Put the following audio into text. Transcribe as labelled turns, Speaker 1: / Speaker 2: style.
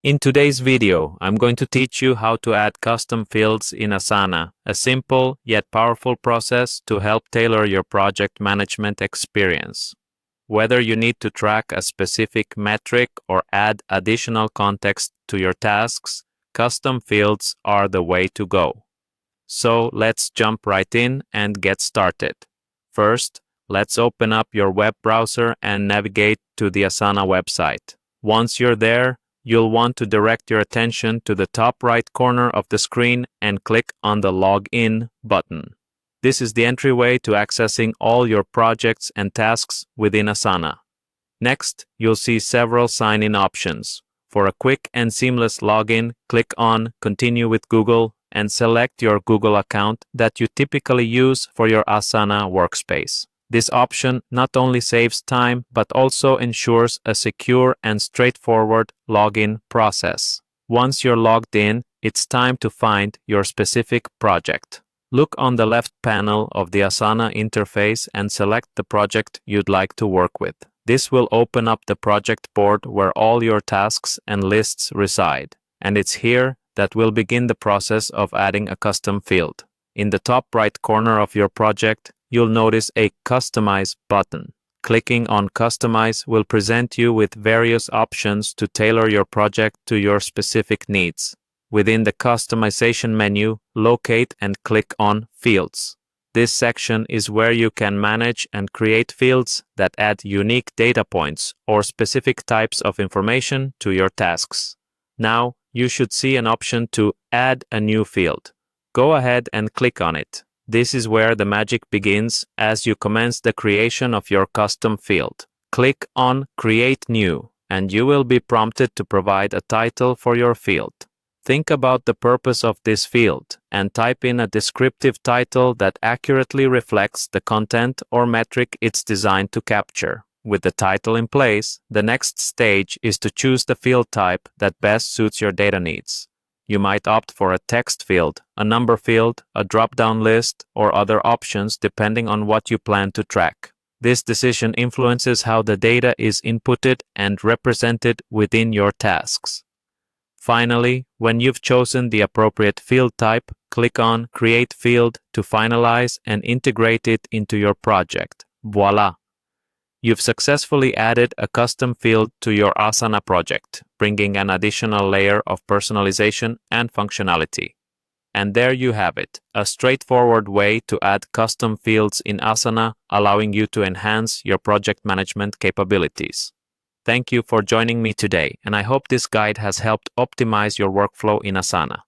Speaker 1: In today's video, I'm going to teach you how to add custom fields in Asana, a simple yet powerful process to help tailor your project management experience. Whether you need to track a specific metric or add additional context to your tasks, custom fields are the way to go. So let's jump right in and get started. First, let's open up your web browser and navigate to the Asana website. Once you're there, you'll want to direct your attention to the top right corner of the screen and click on the Login button. This is the entryway to accessing all your projects and tasks within Asana. Next, you'll see several sign-in options. For a quick and seamless login, click on Continue with Google and select your Google account that you typically use for your Asana workspace. This option not only saves time but also ensures a secure and straightforward login process. Once you're logged in, it's time to find your specific project. Look on the left panel of the Asana interface and select the project you'd like to work with. This will open up the project board where all your tasks and lists reside, and it's here that we'll begin the process of adding a custom field. In the top right corner of your project, you'll notice a Customize button. Clicking on Customize will present you with various options to tailor your project to your specific needs. Within the Customization menu, locate and click on Fields. This section is where you can manage and create fields that add unique data points or specific types of information to your tasks. Now, you should see an option to add a new field. Go ahead and click on it. This is where the magic begins as you commence the creation of your custom field. Click on Create New, and you will be prompted to provide a title for your field. Think about the purpose of this field and type in a descriptive title that accurately reflects the content or metric it's designed to capture. With the title in place, the next stage is to choose the field type that best suits your data needs. You might opt for a text field, a number field, a drop-down list, or other options depending on what you plan to track. This decision influences how the data is inputted and represented within your tasks. Finally, when you've chosen the appropriate field type, click on Create Field to finalize and integrate it into your project. Voila! You've successfully added a custom field to your Asana project, bringing an additional layer of personalization and functionality. And there you have it, a straightforward way to add custom fields in Asana, allowing you to enhance your project management capabilities. Thank you for joining me today, and I hope this guide has helped optimize your workflow in Asana.